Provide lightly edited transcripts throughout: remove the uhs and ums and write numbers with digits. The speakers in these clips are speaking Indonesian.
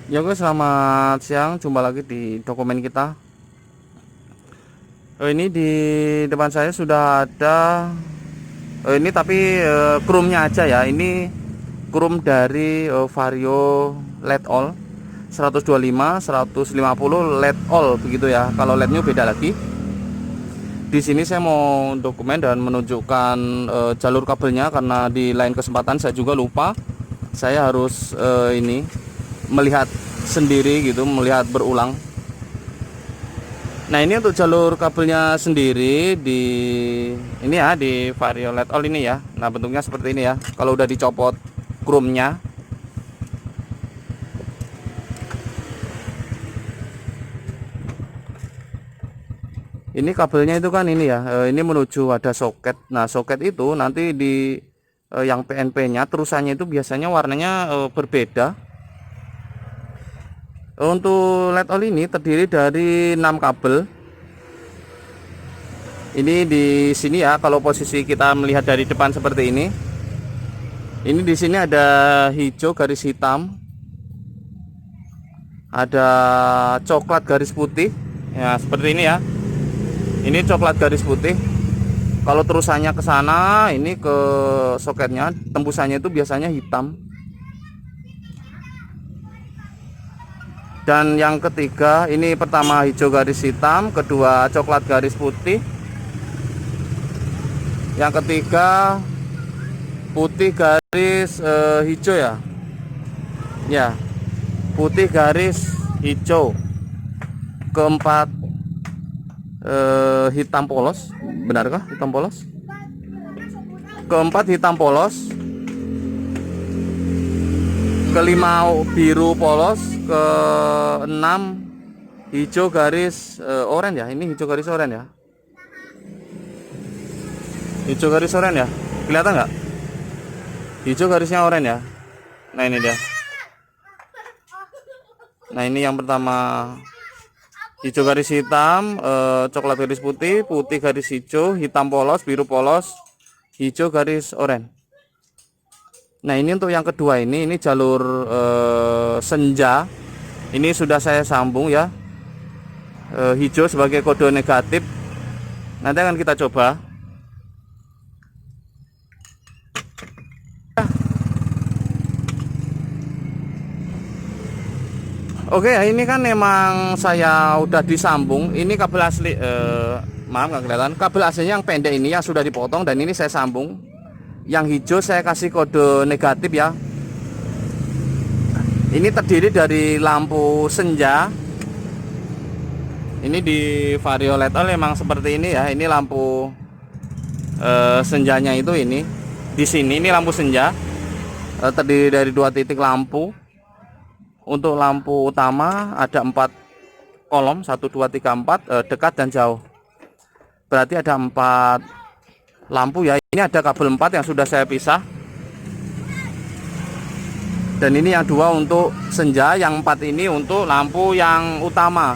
Ya guys, selamat siang. Jumpa lagi di dokumen kita. Ini di depan saya sudah ada. Ini tapi chrome-nya aja ya. Ini chrome dari Vario LED All 125, 150 LED All begitu ya. Kalau LED-nya beda lagi. Di sini saya mau dokumen dan menunjukkan jalur kabelnya karena di lain kesempatan saya juga lupa. Saya harus ini melihat sendiri gitu, melihat berulang. Nah, ini untuk jalur kabelnya sendiri di ini ya, di Vario LED All ini ya. Nah, bentuknya seperti ini ya. Kalau udah dicopot chrome-nya. Ini kabelnya itu kan ini ya, ini menuju ada soket. Nah, soket itu nanti di yang PNP-nya terusannya itu biasanya warnanya berbeda. Untuk LED all ini terdiri dari 6 kabel. Ini di sini ya, kalau posisi kita melihat dari depan seperti ini. Ini di sini ada hijau garis hitam. Ada coklat garis putih. Ya, seperti ini ya. Ini coklat garis putih. Kalau terusannya ke sana, ini ke soketnya, tembusannya itu biasanya hitam. Dan yang ketiga, ini pertama hijau garis hitam, kedua coklat garis putih, yang ketiga putih garis hijau ya. Ya, putih garis hijau. Keempat hitam polos, benarkah hitam polos? Keempat hitam polos. Kelima biru polos, keenam hijau garis oranye ya. Ini hijau garis oranye ya. Hijau garis oranye ya. Kelihatan nggak? Hijau garisnya oranye ya. Nah, ini dia. Nah, ini yang pertama hijau garis hitam, coklat garis putih, putih garis hijau, hitam polos, biru polos, hijau garis oranye. Nah, ini untuk yang kedua ini jalur senja. Ini sudah saya sambung ya. Hijau sebagai kode negatif. Nanti akan kita coba. Oke, ini kan memang saya udah disambung. Ini kabel asli, maaf nggak kelihatan. Kabel aslinya yang pendek ini yang sudah dipotong dan ini saya sambung. Yang hijau saya kasih kode negatif ya. Ini terdiri dari lampu senja. Ini di Vario LED All memang seperti ini ya. Ini lampu senjanya itu ini. Di sini ini lampu senja. Terdiri dari 2 titik lampu. Untuk lampu utama ada 4 kolom, 1 2 3 4, dekat dan jauh. Berarti ada 4 lampu ya. Ini ada kabel 4 yang sudah saya pisah. Dan ini yang 2 untuk senja, yang 4 ini untuk lampu yang utama.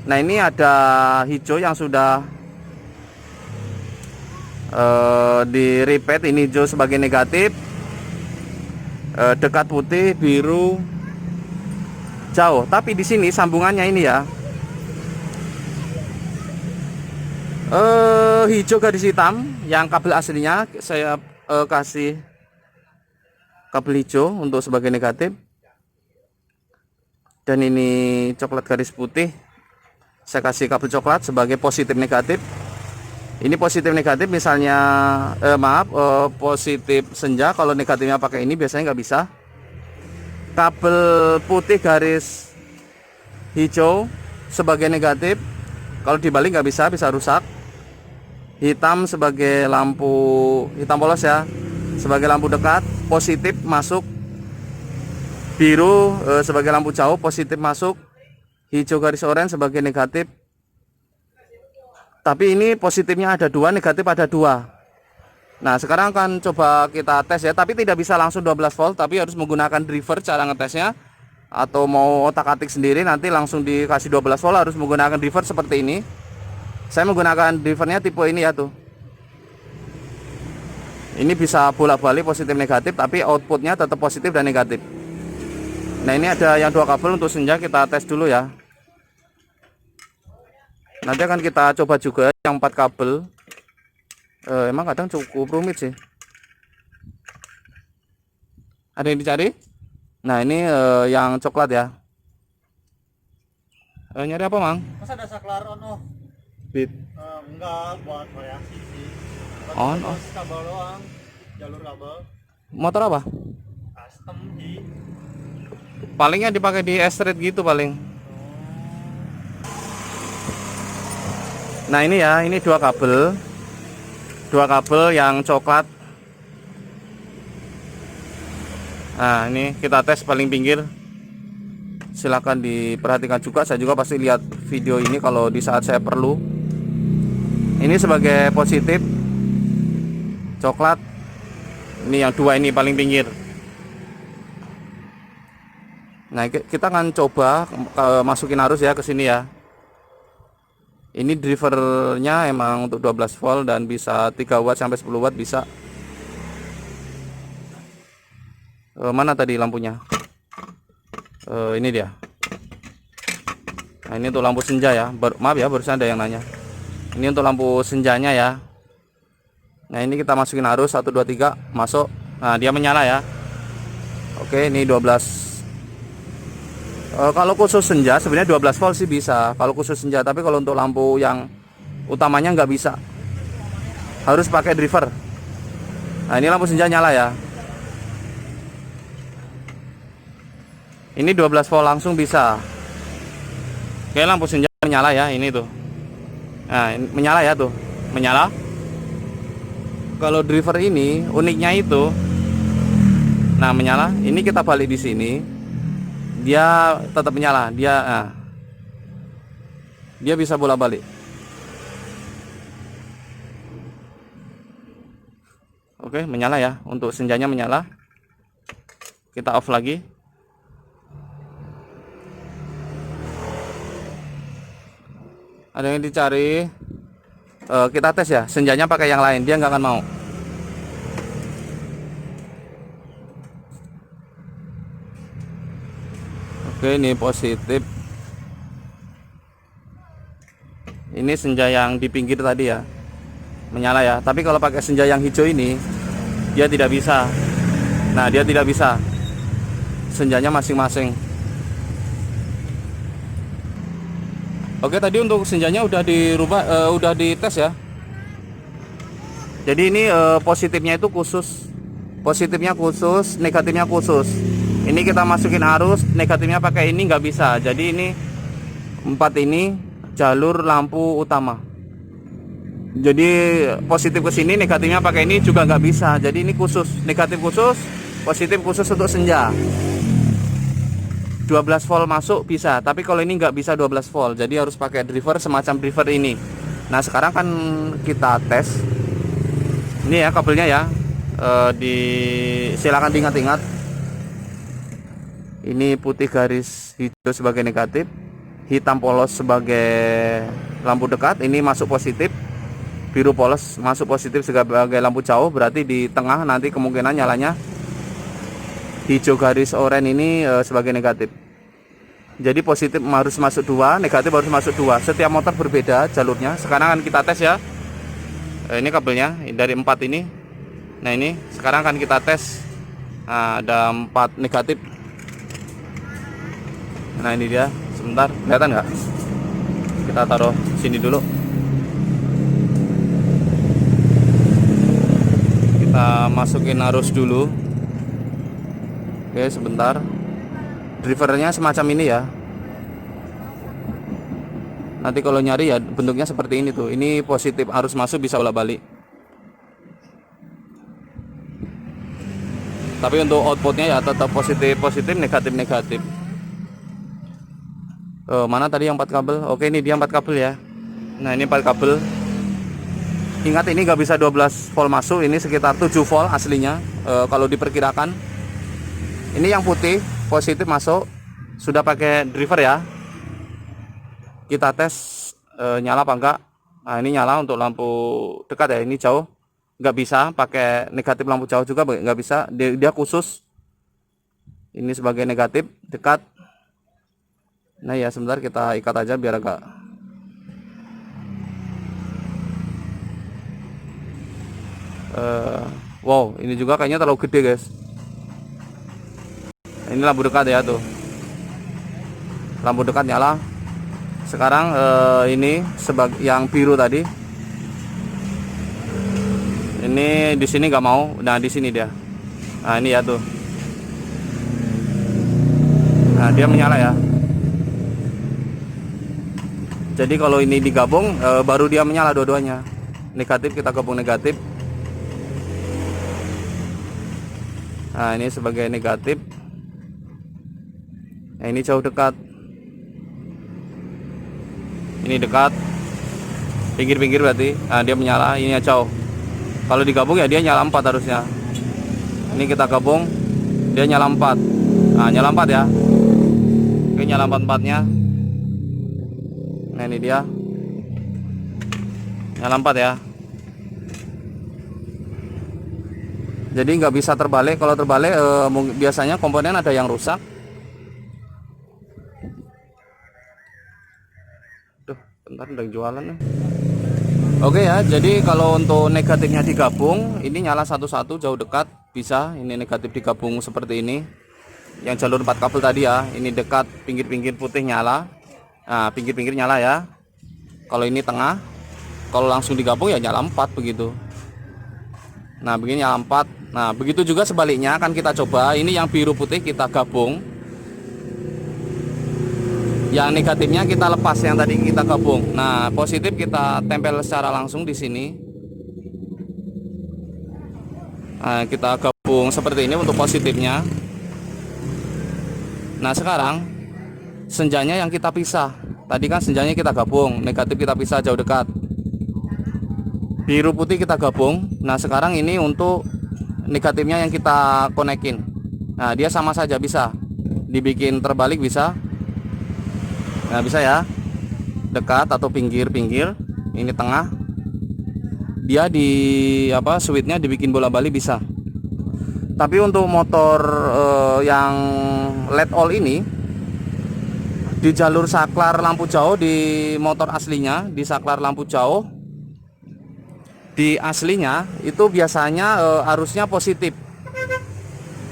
Nah, ini ada hijau yang sudah di repeat. Ini hijau sebagai negatif, dekat putih, biru, jauh. Tapi di sini sambungannya ini ya, hijau garis hitam yang kabel aslinya saya kasih kabel hijau untuk sebagai negatif. Dan ini coklat garis putih, saya kasih kabel coklat sebagai positif negatif. Ini positif negatif, misalnya positif senja, kalau negatifnya pakai ini biasanya nggak bisa. Kabel putih garis hijau sebagai negatif, kalau dibalik nggak bisa, bisa rusak. Hitam sebagai lampu hitam polos ya, sebagai lampu dekat, positif masuk. Biru sebagai lampu jauh, positif masuk. Hijau garis oranye sebagai negatif. Tapi ini positifnya ada 2, negatif ada 2. Nah, sekarang akan coba kita tes ya, tapi tidak bisa langsung 12 volt, tapi harus menggunakan driver cara ngetesnya. Atau mau otak-atik sendiri nanti langsung dikasih 12 volt, harus menggunakan driver seperti ini. Saya menggunakan drivernya tipe ini ya tuh. Ini bisa bolak-balik positif negatif, tapi outputnya tetap positif dan negatif. Nah ini ada yang 2 kabel untuk senja, kita tes dulu ya. Nanti akan kita coba juga yang 4 kabel. Emang kadang cukup rumit sih. Ada yang dicari? Nah ini yang coklat ya. Nyari apa Mang? Masa ada saklar on off? Bit. Enggak, buat variasi sih. On off. Kabel doang, jalur kabel. Motor apa? Custom di. Palingnya dipakai di street gitu paling. Nah ini ya, ini 2 kabel. 2 kabel yang coklat. Nah ini kita tes paling pinggir. Silahkan diperhatikan juga, saya juga pasti lihat video ini kalau di saat saya perlu. Ini sebagai positif coklat. Ini yang 2 ini paling pinggir. Nah kita akan coba masukin arus ya ke sini ya. Ini drivernya emang untuk 12 volt dan bisa 3 watt sampai 10 watt bisa. Mana tadi lampunya? Ini dia. Nah ini untuk lampu senja ya. Maaf ya, barusan ada yang nanya. Ini untuk lampu senjanya ya. Nah ini kita masukin arus 1 2 3 masuk. Nah dia menyala ya. Oke ini 12. Kalau khusus senja sebenarnya 12 volt sih bisa. Kalau khusus senja, tapi kalau untuk lampu yang utamanya nggak bisa. Harus pakai driver. Nah ini lampu senja nyala ya. Ini 12 volt langsung bisa. Oke lampu senja menyala ya, ini tuh. Nah ini menyala ya tuh, menyala. Kalau driver ini uniknya itu, nah menyala. Ini kita balik di sini, dia tetap menyala. Dia bisa bolak-balik. Oke menyala ya, untuk senjanya menyala. Kita off lagi. Ada yang dicari. Kita tes ya, senjanya pakai yang lain, dia nggak akan mau. Oke ini positif. Ini senja yang di pinggir tadi ya, menyala ya. Tapi kalau pakai senja yang hijau ini, dia tidak bisa. Nah dia tidak bisa, senjanya masing-masing. Oke tadi untuk senjanya udah dirubah, udah dites ya. Jadi ini positifnya itu khusus, positifnya khusus, negatifnya khusus. Ini kita masukin arus, negatifnya pakai ini nggak bisa. Jadi ini 4 ini jalur lampu utama. Jadi positif ke sini, negatifnya pakai ini juga nggak bisa. Jadi ini khusus, negatif khusus, positif khusus untuk senja. 12 volt masuk bisa, tapi kalau ini nggak bisa 12 volt, jadi harus pakai driver semacam driver ini. Nah sekarang kan kita tes. Ini ya kabelnya ya, silakan diingat-ingat. Ini putih garis hijau sebagai negatif, hitam polos sebagai lampu dekat. Ini masuk positif, biru polos masuk positif sebagai lampu jauh. Berarti di tengah nanti kemungkinan nyalanya hijau garis oranye ini sebagai negatif. Jadi positif harus masuk 2, negatif harus masuk 2. Setiap motor berbeda jalurnya. Sekarang akan kita tes ya. Ini kabelnya dari 4 ini. Nah ini sekarang akan kita tes. Nah, ada 4 negatif. Nah ini dia. Sebentar, kelihatan nggak? Kita taruh sini dulu. Kita masukin arus dulu. Oke sebentar. Drivernya semacam ini ya. Nanti kalau nyari ya bentuknya seperti ini tuh. Ini positif arus masuk bisa bolak-balik. Tapi untuk outputnya ya tetap positif, negatif. Mana tadi yang 4 kabel? Oke ini dia 4 kabel ya. Nah ini 4 kabel. Ingat ini nggak bisa 12 volt masuk. Ini sekitar 7 volt aslinya. Kalau diperkirakan. Ini yang putih positif masuk, sudah pakai driver ya. Kita tes nyala apa enggak. Nah ini nyala untuk lampu dekat ya. Ini jauh nggak bisa pakai negatif, lampu jauh juga nggak bisa. Dia khusus. Ini sebagai negatif, dekat. Nah ya, sebentar kita ikat aja biar agak. Wow, ini juga kayaknya terlalu gede guys. Ini lampu dekat ya tuh. Lampu dekat nyala. Sekarang ini sebagai yang biru tadi. Ini di sini nggak mau. Nah di sini dia. Nah ini ya tuh. Nah dia menyala ya. Jadi kalau ini digabung baru dia menyala dua-duanya. Negatif kita gabung negatif. Nah ini sebagai negatif. Nah ini jauh dekat. Ini dekat. Pinggir-pinggir berarti. Nah dia menyala. Ini jauh. Kalau digabung ya dia nyala 4 harusnya. Ini kita gabung. Dia nyala 4. Nah nyala 4 ya. Oke nyala 4-4-nya. Nah ini dia. Nyala 4 ya. Jadi nggak bisa terbalik. Kalau terbalik biasanya komponen ada yang rusak. Duh, bentar udah jualan nih. Oke ya, jadi kalau untuk negatifnya digabung, ini nyala satu-satu jauh dekat bisa. Ini negatif digabung seperti ini. Yang jalur 4 kabel tadi ya, ini dekat pinggir-pinggir putih nyala. Nah, pinggir-pinggir nyala ya. Kalau ini tengah, kalau langsung digabung ya nyala 4 begitu. Nah, begini nyala 4. Nah, begitu juga sebaliknya akan kita coba. Ini yang biru putih kita gabung. Yang negatifnya kita lepas yang tadi kita gabung. Nah, positif kita tempel secara langsung di sini. Nah, kita gabung seperti ini untuk positifnya. Nah, sekarang senjanya yang kita pisah. Tadi kan senjanya kita gabung, negatif kita pisah jauh dekat. Biru putih kita gabung. Nah, sekarang ini untuk negatifnya yang kita konekin. Nah dia sama saja bisa dibikin terbalik bisa. Nah bisa ya, dekat atau pinggir-pinggir. Ini tengah. Dia di apa switchnya dibikin bola-balik bisa. Tapi untuk motor yang LED all ini di jalur saklar lampu jauh di motor aslinya, di saklar lampu jauh di aslinya itu biasanya arusnya positif.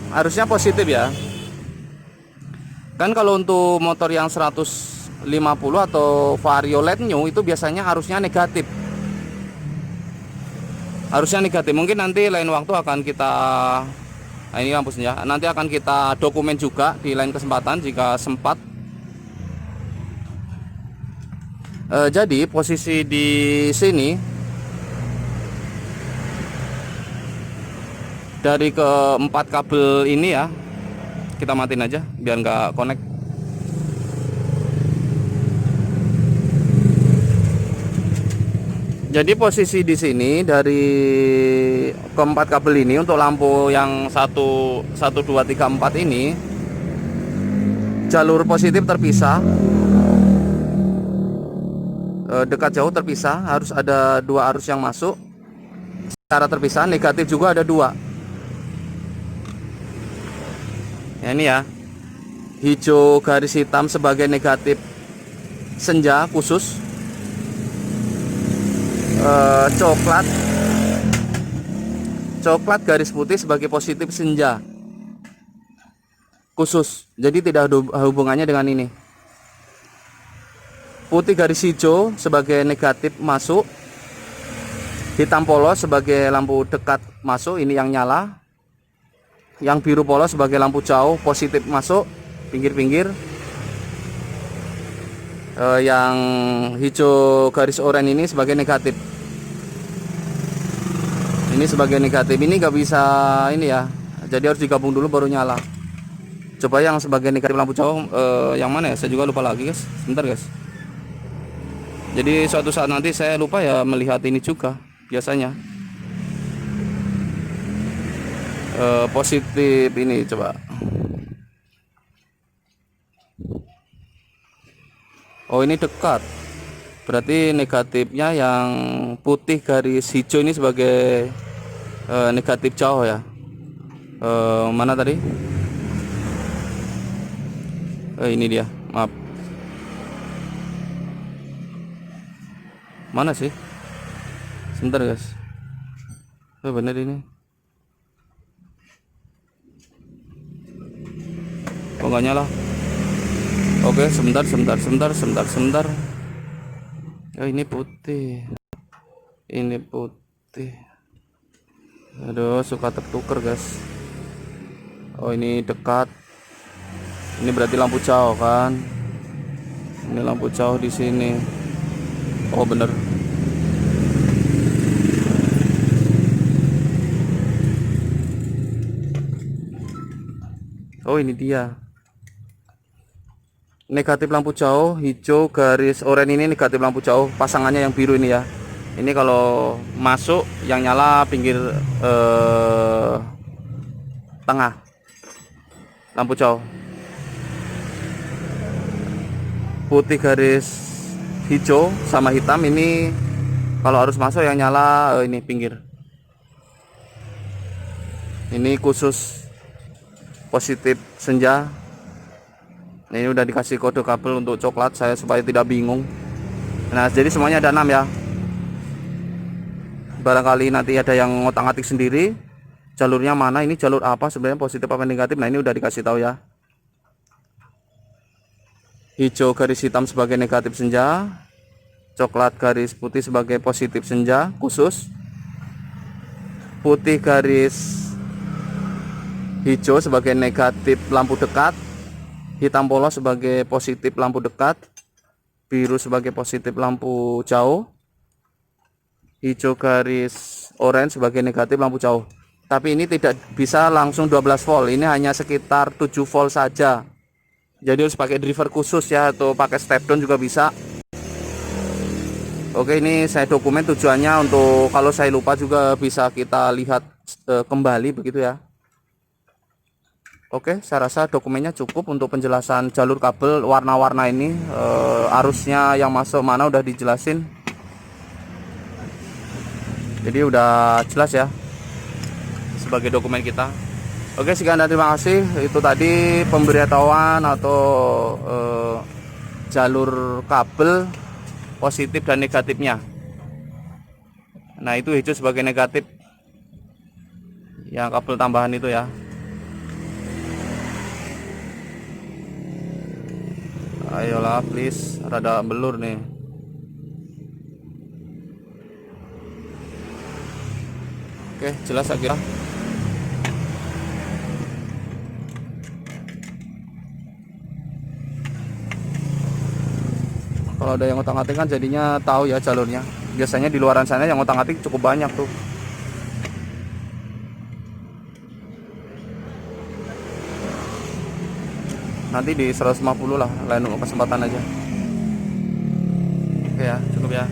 Arusnya positif ya. Kan kalau untuk motor yang 150 atau Vario LED new itu biasanya arusnya negatif. Arusnya negatif. Mungkin nanti lain waktu akan kita ini lampu senja. Nanti akan kita dokumen juga di lain kesempatan jika sempat. Jadi posisi di sini dari keempat kabel ini ya, kita matiin aja biar nggak connect. Jadi posisi di sini dari keempat kabel ini untuk lampu yang 1, 2, 3, 4 ini jalur positif terpisah, dekat jauh terpisah. Harus ada 2 arus yang masuk secara terpisah. Negatif juga ada 2. Ya, ini ya, hijau garis hitam sebagai negatif senja khusus, coklat garis putih sebagai positif senja khusus. Jadi tidak ada hubungannya dengan ini. Putih garis hijau sebagai negatif masuk, hitam polos sebagai lampu dekat masuk, ini yang nyala. Yang biru polos sebagai lampu jauh positif masuk pinggir-pinggir. Yang hijau garis oranye ini sebagai negatif. Ini sebagai negatif. Ini nggak bisa ini ya. Jadi harus digabung dulu baru nyala. Coba yang sebagai negatif lampu jauh yang mana ya? Saya juga lupa lagi guys. Sebentar guys. Jadi suatu saat nanti saya lupa ya melihat ini juga biasanya. Positif ini coba. Oh ini dekat. Berarti negatifnya yang putih garis hijau ini sebagai negatif jauh ya. Mana tadi? Ini dia, maaf. Mana sih? Sebentar guys. Bener ini. Kok nggak nyala? Oke, sebentar. Oh, ini putih. Ini putih. Aduh, suka tertuker guys. Oh, ini dekat. Ini berarti lampu jauh kan? Ini lampu jauh di sini. Oh, bener. Oh, ini dia. Negatif lampu jauh, hijau garis oranye ini negatif lampu jauh. Pasangannya yang biru ini ya. Ini kalau masuk yang nyala pinggir tengah lampu jauh. Putih garis hijau sama hitam ini kalau harus masuk yang nyala ini pinggir. Ini khusus positif senja. Nah, ini udah dikasih kode kabel untuk coklat saya supaya tidak bingung. Nah, jadi semuanya ada 6 ya. Barangkali nanti ada yang ngotak-ngatik sendiri jalurnya mana, ini jalur apa sebenarnya, positif apa negatif. Nah, ini udah dikasih tahu ya. Hijau garis hitam sebagai negatif senja, coklat garis putih sebagai positif senja khusus, putih garis hijau sebagai negatif lampu dekat, hitam polos sebagai positif lampu dekat, biru sebagai positif lampu jauh, hijau garis orange sebagai negatif lampu jauh. Tapi ini tidak bisa langsung 12 volt, ini hanya sekitar 7 volt saja. Jadi harus pakai driver khusus ya, atau pakai step down juga bisa. Oke, ini saya dokumen tujuannya untuk kalau saya lupa juga bisa kita lihat kembali begitu ya. Oke, saya rasa dokumennya cukup untuk penjelasan jalur kabel warna-warna ini. Arusnya yang masuk mana udah dijelasin. Jadi udah jelas ya sebagai dokumen kita. Oke, sekian dan terima kasih. Itu tadi pemberitahuan atau jalur kabel positif dan negatifnya. Nah, itu hijau sebagai negatif yang kabel tambahan itu ya. Ayolah please, rada belur nih. Oke, jelas saya kira. Kalau ada yang ngotak-ngatik kan jadinya tahu ya jalurnya. Biasanya di luaran sana yang ngotak-ngatik cukup banyak tuh. Nanti di 150 lah, lain kesempatan aja. Oke ya, cukup ya.